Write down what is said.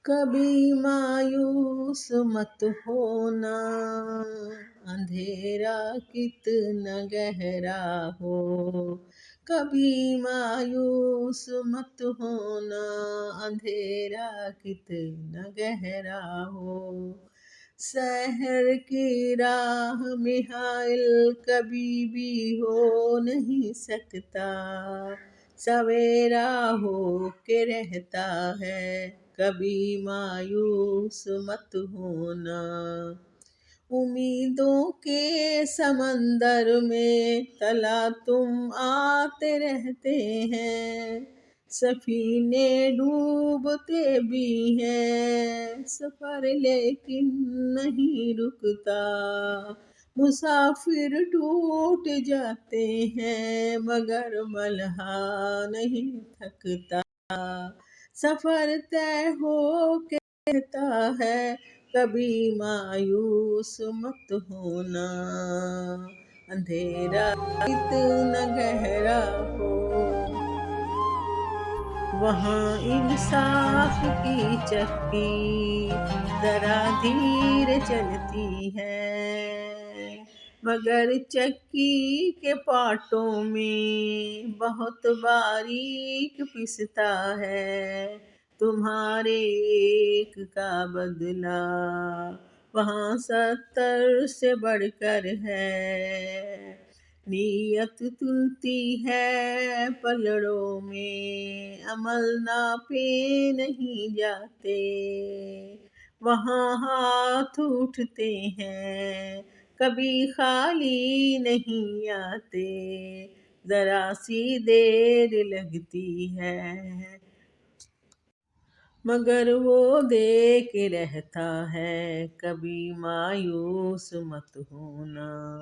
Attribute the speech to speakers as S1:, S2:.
S1: कभी मायूस मत होना, अंधेरा कितना गहरा हो। कभी मायूस मत होना, अंधेरा कितना गहरा हो। शहर की राह में हायल कभी भी हो नहीं सकता, सवेरा हो के रहता है। कभी मायूस मत होना, उम्मीदों के समंदर में तला तुम आते रहते हैं। सफीने डूबते भी हैं, सफर लेकिन नहीं रुकता। मुसाफिर टूट जाते हैं मगर मल्हा नहीं थकता। सफर तय हो के रहता है, कभी मायूस मत होना। अंधेरा इतना गहरा हो, वहाँ इंसाफ की चक्की जरा धीरे चलती है, मगर चक्की के पाटों में बहुत बारीक पिसता है। तुम्हारे एक का बदला वहाँ 70 से बढ़कर है। नीयत तुलती है पलड़ों में, अमल नापे नहीं जाते। वहाँ हाथ उठते हैं, कभी खाली नहीं आते। जरा सी देर लगती है, मगर वो दे के रहता है। कभी मायूस मत होना।